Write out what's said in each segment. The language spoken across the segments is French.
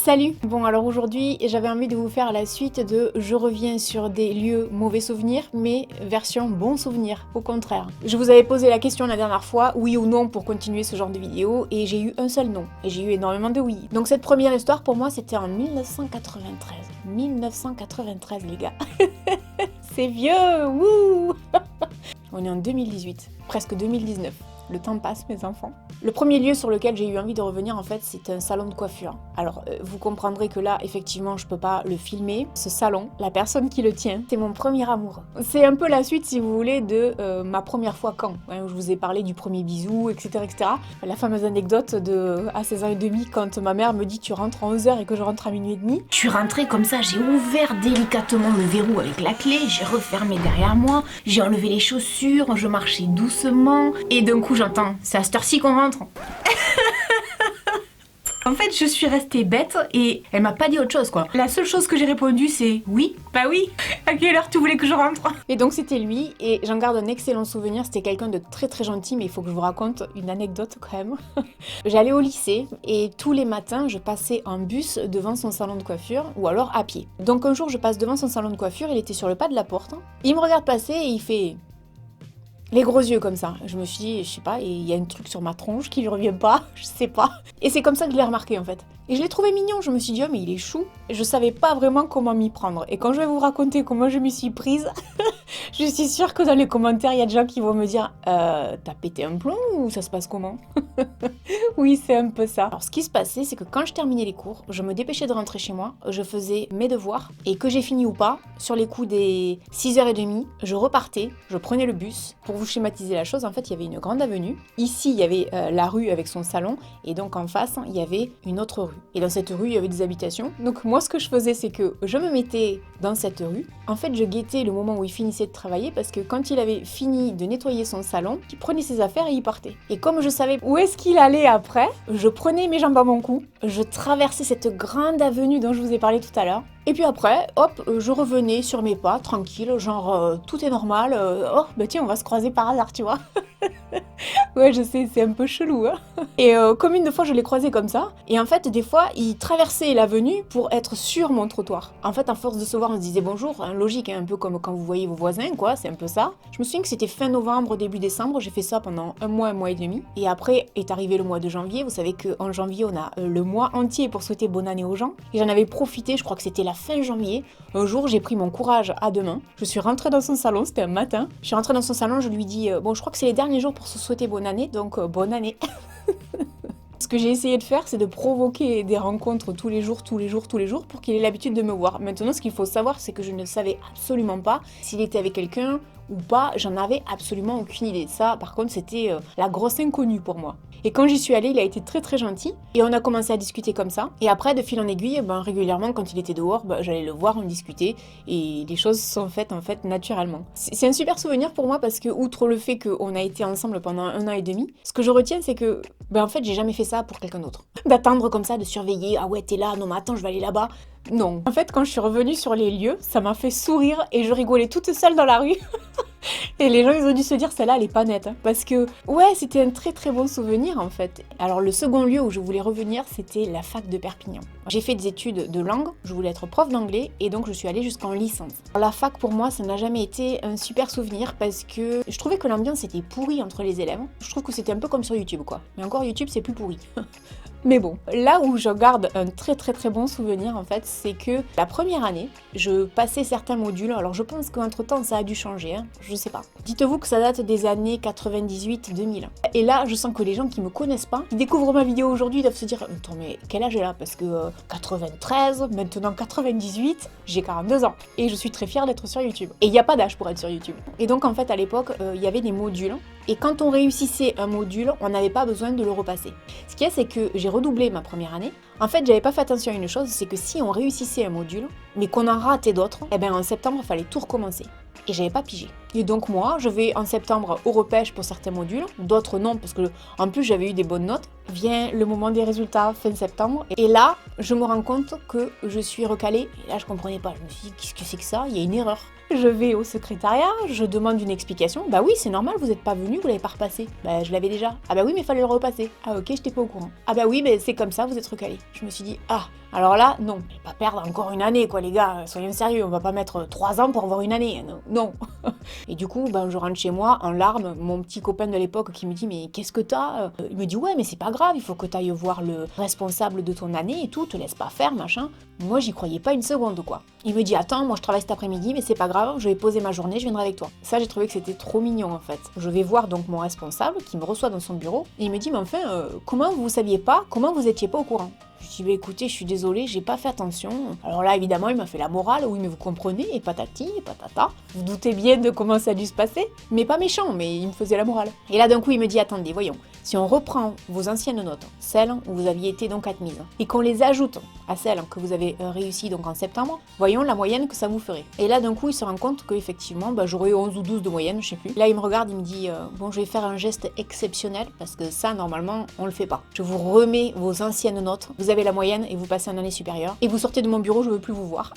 Salut! Bon alors aujourd'hui j'avais envie de vous faire la suite de Je reviens sur des lieux mauvais souvenirs mais version bon souvenir, au contraire. Je vous avais posé la question la dernière fois, oui ou non pour continuer ce genre de vidéo et j'ai eu un seul non et j'ai eu énormément de oui. Donc cette première histoire pour moi c'était en 1993. 1993 les gars! C'est vieux! Wouh! On est en 2018, presque 2019. Le temps passe, mes enfants. Le premier lieu sur lequel j'ai eu envie de revenir, en fait, c'est un salon de coiffure. Alors, vous comprendrez que là, effectivement, je peux pas le filmer. Ce salon, la personne qui le tient, c'est mon premier amour. C'est un peu la suite, si vous voulez, de ma première fois quand, hein, où je vous ai parlé du premier bisou, etc., etc. La fameuse anecdote de à 16 ans et demi, quand ma mère me dit tu rentres à 11h et que je rentre à minuit et demi. Je suis rentrée comme ça, j'ai ouvert délicatement le verrou avec la clé, j'ai refermé derrière moi, j'ai enlevé les chaussures, je marchais doucement, et d'un coup j'entends, c'est à cette heure-ci qu'on rentre. En fait, je suis restée bête et elle m'a pas dit autre chose quoi. La seule chose que j'ai répondu c'est oui, bah oui, à quelle heure tu voulais que je rentre? Et donc c'était lui et j'en garde un excellent souvenir, c'était quelqu'un de très très gentil mais il faut que je vous raconte une anecdote quand même. J'allais au lycée et tous les matins je passais en bus devant son salon de coiffure ou alors à pied. Donc un jour je passe devant son salon de coiffure, il était sur le pas de la porte, il me regarde passer et il fait... les gros yeux comme ça. Je me suis dit, je sais pas, il y a un truc sur ma tronche qui lui revient pas, je sais pas. Et c'est comme ça que je l'ai remarqué en fait. Et je l'ai trouvé mignon, je me suis dit, oh mais il est chou. Je savais pas vraiment comment m'y prendre. Et quand je vais vous raconter comment je m'y suis prise, je suis sûre que dans les commentaires, il y a des gens qui vont me dire, t'as pété un plomb ou ça se passe comment? Oui, c'est un peu ça. Alors ce qui se passait, c'est que quand je terminais les cours, je me dépêchais de rentrer chez moi, je faisais mes devoirs, et que j'ai fini ou pas, sur les coups des 6h30, je repartais, je prenais le bus. Pour vous schématiser la chose, en fait, il y avait une grande avenue. Ici, il y avait la rue avec son salon, et donc en face, il y avait une autre rue. Et dans cette rue, il y avait des habitations. Donc moi, ce que je faisais, c'est que je me mettais dans cette rue. En fait, je guettais le moment où il finissait de travailler, parce que quand il avait fini de nettoyer son salon, il prenait ses affaires et il partait. Et comme je savais où est-ce qu'il allait après, je prenais mes jambes à mon cou, je traversais cette grande avenue dont je vous ai parlé tout à l'heure. Et puis après, hop, je revenais sur mes pas, tranquille, genre tout est normal, oh bah tiens, on va se croiser par hasard, tu vois. Ouais, je sais, c'est un peu chelou, hein. Et comme une fois, je l'ai croisé comme ça, et en fait, des fois, il traversait l'avenue pour être sur mon trottoir. En fait, à force de se voir, on se disait bonjour, hein, logique, hein, un peu comme quand vous voyez vos voisins, quoi, c'est un peu ça. Je me souviens que c'était fin novembre, début décembre, j'ai fait ça pendant un mois et demi, et après est arrivé le mois de janvier. Vous savez qu'en janvier, on a le mois entier pour souhaiter bonne année aux gens, et j'en avais profité, je crois que c'était la fin janvier. Un jour, j'ai pris mon courage à deux mains, je suis rentrée dans son salon, c'était un matin, je suis rentrée dans son salon, je lui dis bon, je crois que c'est les derniers jours pour se souhaiter bonne année, donc bonne année. Ce que j'ai essayé de faire, c'est de provoquer des rencontres tous les jours pour qu'il ait l'habitude de me voir. Maintenant, ce qu'il faut savoir, c'est que je ne savais absolument pas s'il était avec quelqu'un ou pas, j'en avais absolument aucune idée. Ça, par contre, c'était la grosse inconnue pour moi. Et quand j'y suis allée, il a été très très gentil et on a commencé à discuter comme ça. Et après, de fil en aiguille, régulièrement, quand il était dehors, j'allais le voir, on discutait et les choses sont faites en fait naturellement. C'est un super souvenir pour moi parce que, outre le fait qu'on a été ensemble pendant 1 an et demi, ce que je retiens, c'est que, en fait, j'ai jamais fait ça pour quelqu'un d'autre. D'attendre comme ça, de surveiller, ah ouais, t'es là, non mais attends, je vais aller là-bas. Non. En fait, quand je suis revenue sur les lieux, ça m'a fait sourire et je rigolais toute seule dans la rue. Et les gens, ils ont dû se dire, celle-là, elle est pas nette. Hein. Parce que, ouais, c'était un très très bon souvenir, en fait. Alors, le second lieu où je voulais revenir, c'était la fac de Perpignan. J'ai fait des études de langue, je voulais être prof d'anglais, et donc je suis allée jusqu'en licence. Alors, la fac, pour moi, ça n'a jamais été un super souvenir, parce que je trouvais que l'ambiance était pourrie entre les élèves. Je trouve que c'était un peu comme sur YouTube, quoi. Mais encore, YouTube, c'est plus pourri. Mais bon, là où je garde un très très très bon souvenir en fait, c'est que la première année, je passais certains modules, alors je pense qu'entre temps ça a dû changer, hein, je sais pas. Dites-vous que ça date des années 98-2000. Et là, je sens que les gens qui me connaissent pas, qui découvrent ma vidéo aujourd'hui, doivent se dire « Attends, mais quel âge est là ?» Parce que 93, maintenant 98, j'ai 42 ans. Et je suis très fière d'être sur YouTube. Et il n'y a pas d'âge pour être sur YouTube. Et donc en fait, à l'époque, il y avait des modules. Et quand on réussissait un module, on n'avait pas besoin de le repasser. Ce qu'il y a, c'est que j'ai redoublé ma première année. En fait, j'avais pas fait attention à une chose, c'est que si on réussissait un module, mais qu'on en ratait d'autres, en septembre, il fallait tout recommencer. Et j'avais pas pigé. Et donc moi, je vais en septembre au repêche pour certains modules, d'autres non, parce que en plus j'avais eu des bonnes notes. Vient le moment des résultats fin septembre. Et là, je me rends compte que je suis recalée. Et là, je comprenais pas. Je me suis dit, qu'est-ce que c'est que ça? Il y a une erreur. Je vais au secrétariat, je demande une explication. Bah oui, c'est normal, vous n'êtes pas venu, vous l'avez pas repassé. Bah je l'avais déjà. Ah bah oui, mais il fallait le repasser. Ah ok, j'étais pas au courant. Ah bah oui, mais c'est comme ça, vous êtes recalé. Je me suis dit, ah, alors là, non. On va pas perdre encore une année, quoi, les gars. Soyons sérieux, on va pas mettre 3 ans pour avoir une année. Non. Et du coup, ben, je rentre chez moi en larmes. Mon petit copain de l'époque qui me dit, mais qu'est-ce que t'as? Il me dit, ouais, mais c'est pas grave, il faut que t'ailles voir le responsable de ton année et tout, te laisse pas faire, machin. Moi, j'y croyais pas une seconde, quoi. Il me dit, attends, moi je travaille cet après-midi, mais c'est pas grave, je vais poser ma journée, je viendrai avec toi. Ça, j'ai trouvé que c'était trop mignon, en fait. Je vais voir donc mon responsable qui me reçoit dans son bureau et il me dit, mais enfin, comment vous saviez pas, comment vous étiez pas au courant? Je dis, bah écoutez, je suis désolée, j'ai pas fait attention. Alors là, évidemment, il m'a fait la morale, oui, mais vous comprenez, et patati, et patata. Vous doutez bien de comment ça a dû se passer, mais pas méchant, mais il me faisait la morale. Et là, d'un coup, il me dit, attendez, voyons, si on reprend vos anciennes notes, celles où vous aviez été donc admises, et qu'on les ajoute à celles que vous avez réussi donc en septembre, voyons la moyenne que ça vous ferait. Et là, d'un coup, il se rend compte qu'effectivement, bah, j'aurais 11 ou 12 de moyenne, je sais plus. Là, il me regarde, il me dit, bon, je vais faire un geste exceptionnel, parce que ça, normalement, on le fait pas. Je vous remets vos anciennes notes, vous avez la moyenne et vous passez en année supérieure. Et vous sortez de mon bureau, je veux plus vous voir.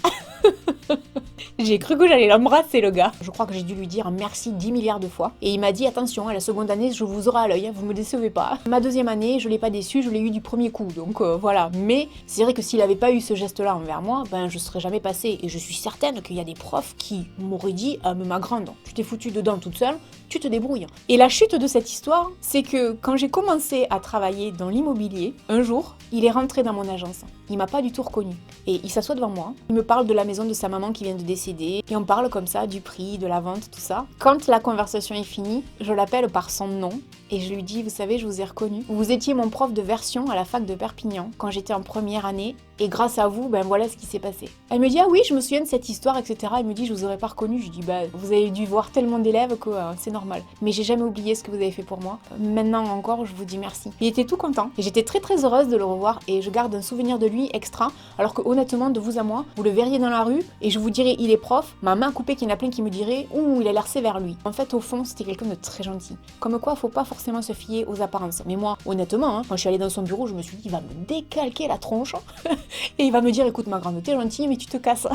J'ai cru que j'allais l'embrasser, le gars. Je crois que j'ai dû lui dire merci 10 milliards de fois. Et il m'a dit, attention, à la seconde année, je vous aurai à l'œil, vous me décevez pas. Ma deuxième année, je l'ai pas déçu, je l'ai eu du premier coup. Donc voilà. Mais c'est vrai que s'il avait pas eu ce geste-là envers moi, ben je serais jamais passée. Et je suis certaine qu'il y a des profs qui m'auraient dit, mais ma grande, tu t'es foutue dedans toute seule, tu te débrouilles. Et la chute de cette histoire, c'est que quand j'ai commencé à travailler dans l'immobilier, un jour, il est rentré dans mon agence. Il m'a pas du tout reconnu. Et il s'assoit devant moi. Il me parle de la maison de sa maman qui vient de décéder. Et on parle comme ça du prix, de la vente, tout ça. Quand la conversation est finie, je l'appelle par son nom. Et je lui dis, vous savez, je vous ai reconnu. Vous étiez mon prof de version à la fac de Perpignan quand j'étais en première année. Et grâce à vous, ben voilà ce qui s'est passé. Elle me dit, ah oui, je me souviens de cette histoire, etc. Elle me dit, je vous aurais pas reconnu. Je lui dis, bah vous avez dû voir tellement d'élèves que c'est normal. Mais j'ai jamais oublié ce que vous avez fait pour moi. Maintenant encore, je vous dis merci. Il était tout content. Et j'étais très très heureuse de le revoir. Et je garde un souvenir de lui extra. Alors que honnêtement, de vous à moi, vous le verriez dans la rue et je vous dirais, il est prof. Ma main coupée, qu'il y en a plein qui me diraient, ouh, il a l'air sévère lui. En fait, au fond, c'était quelqu'un de très gentil. Comme quoi, faut pas forcément se fier aux apparences. Mais moi, honnêtement, quand je suis allée dans son bureau, je me suis dit, il va me décalquer la tronche. Et il va me dire, écoute ma grande, t'es gentille, mais tu te casses.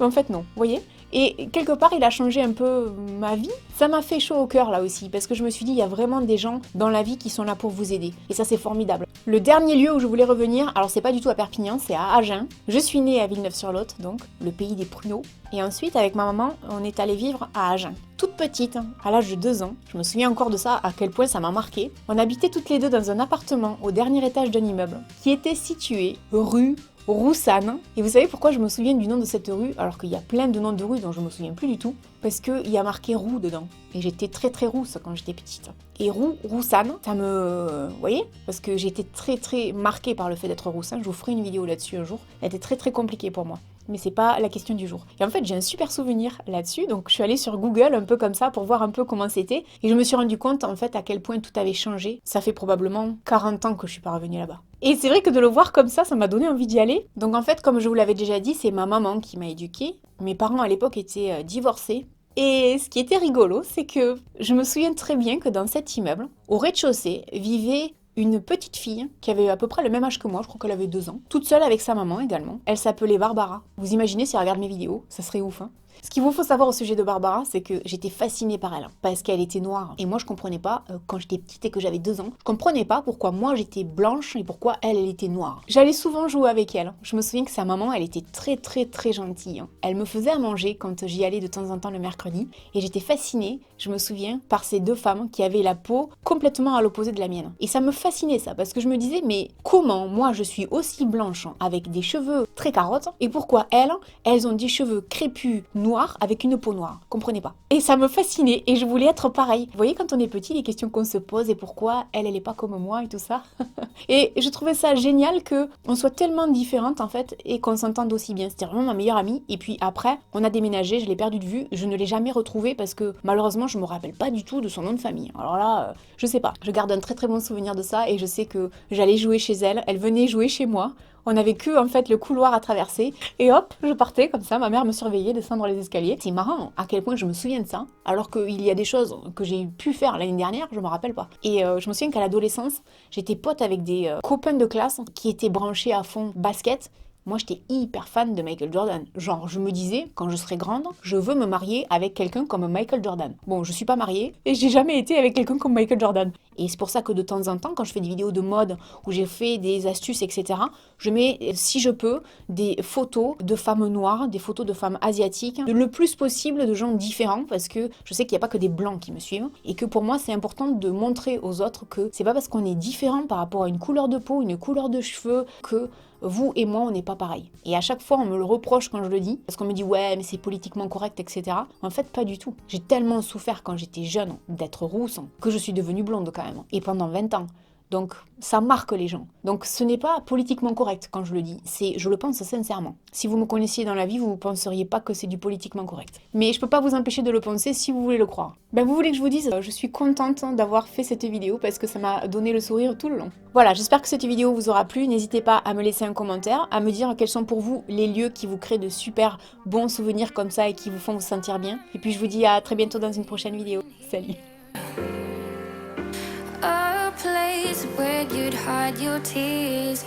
Mais en fait, non, vous voyez. Et quelque part, il a changé un peu ma vie. Ça m'a fait chaud au cœur là aussi, parce que je me suis dit, il y a vraiment des gens dans la vie qui sont là pour vous aider. Et ça, c'est formidable. Le dernier lieu où je voulais revenir, alors c'est pas du tout à Perpignan, c'est à Agen. Je suis née à Villeneuve-sur-Lot, donc le pays des pruneaux. Et ensuite, avec ma maman, on est allé vivre à Agen. Toute petite, à l'âge de 2 ans. Je me souviens encore de ça, à quel point ça m'a marqué. On habitait toutes les deux dans un appartement au dernier étage d'un immeuble qui était situé rue Roussanne. Et vous savez pourquoi je me souviens du nom de cette rue, alors qu'il y a plein de noms de rues dont je me souviens plus du tout? Parce qu'il y a marqué roux dedans. Et j'étais très très rousse quand j'étais petite. Et Roussanne, ça me... Vous voyez? Parce que j'étais très très marquée par le fait d'être Roussanne. Je vous ferai une vidéo là-dessus un jour. Elle était très très compliquée pour moi. Mais c'est pas la question du jour. Et en fait, j'ai un super souvenir là-dessus. Donc je suis allée sur Google un peu comme ça pour voir un peu comment c'était. Et je me suis rendu compte en fait à quel point tout avait changé. Ça fait probablement 40 ans que je suis pas revenue là-bas. Et c'est vrai que de le voir comme ça m'a donné envie d'y aller. Donc en fait, comme je vous l'avais déjà dit, c'est ma maman qui m'a éduquée. Mes parents à l'époque étaient divorcés. Et ce qui était rigolo, c'est que je me souviens très bien que dans cet immeuble, au rez-de-chaussée, vivait une petite fille qui avait à peu près le même âge que moi, je crois qu'elle avait 2 ans, toute seule avec sa maman également. Elle s'appelait Barbara. Vous imaginez si elle regarde mes vidéos, ça serait ouf, hein. Ce qu'il vous faut savoir au sujet de Barbara, c'est que j'étais fascinée par elle, parce qu'elle était noire. Et moi, je comprenais pas, quand j'étais petite et que j'avais 2 ans, je comprenais pas pourquoi moi j'étais blanche et pourquoi elle était noire. J'allais souvent jouer avec elle. Je me souviens que sa maman, elle était très très très gentille. Elle me faisait à manger quand j'y allais de temps en temps le mercredi. Et j'étais fascinée, je me souviens, par ces 2 femmes qui avaient la peau complètement à l'opposé de la mienne. Et ça me fascinait ça, parce que je me disais, mais comment moi je suis aussi blanche avec des cheveux très carottes, et pourquoi elles ont des cheveux crépus noirs avec une peau noire, comprenez pas. Et ça me fascinait et je voulais être pareil. Vous voyez quand on est petit, les questions qu'on se pose et pourquoi elle est pas comme moi et tout ça. Et je trouvais ça génial que on soit tellement différentes en fait et qu'on s'entende aussi bien. C'était vraiment ma meilleure amie. Et puis après, on a déménagé, je l'ai perdue de vue, je ne l'ai jamais retrouvée parce que malheureusement je me rappelle pas du tout de son nom de famille. Alors là, je sais pas. Je garde un très très bon souvenir de ça et je sais que j'allais jouer chez elle, elle venait jouer chez moi. On avait que en fait le couloir à traverser et hop, je partais comme ça, ma mère me surveillait descendre les escaliers. C'est marrant à quel point je me souviens de ça, alors qu'il y a des choses que j'ai pu faire l'année dernière, je me rappelle pas. Et je me souviens qu'à l'adolescence, j'étais pote avec des copains de classe qui étaient branchés à fond basket. Moi, j'étais hyper fan de Michael Jordan. Genre, je me disais, quand je serai grande, je veux me marier avec quelqu'un comme Michael Jordan. Bon, je suis pas mariée et j'ai jamais été avec quelqu'un comme Michael Jordan. Et c'est pour ça que de temps en temps, quand je fais des vidéos de mode où j'ai fait des astuces, etc., je mets, si je peux, des photos de femmes noires, des photos de femmes asiatiques, le plus possible de gens différents, parce que je sais qu'il n'y a pas que des blancs qui me suivent, et que pour moi, c'est important de montrer aux autres que c'est pas parce qu'on est différent par rapport à une couleur de peau, une couleur de cheveux, que vous et moi, on n'est pas pareil. Et à chaque fois, on me le reproche quand je le dis, parce qu'on me dit ouais, mais c'est politiquement correct, etc. En fait, pas du tout. J'ai tellement souffert quand j'étais jeune d'être rousse que je suis devenue blonde quand même. Et pendant 20 ans. Donc, ça marque les gens. Donc, ce n'est pas politiquement correct quand je le dis. Je le pense sincèrement. Si vous me connaissiez dans la vie, vous ne penseriez pas que c'est du politiquement correct. Mais je peux pas vous empêcher de le penser si vous voulez le croire. Ben, vous voulez que je vous dise, je suis contente d'avoir fait cette vidéo parce que ça m'a donné le sourire tout le long. Voilà, j'espère que cette vidéo vous aura plu. N'hésitez pas à me laisser un commentaire, à me dire quels sont pour vous les lieux qui vous créent de super bons souvenirs comme ça et qui vous font vous sentir bien. Et puis, je vous dis à très bientôt dans une prochaine vidéo. Salut! A place where you'd hide your tears.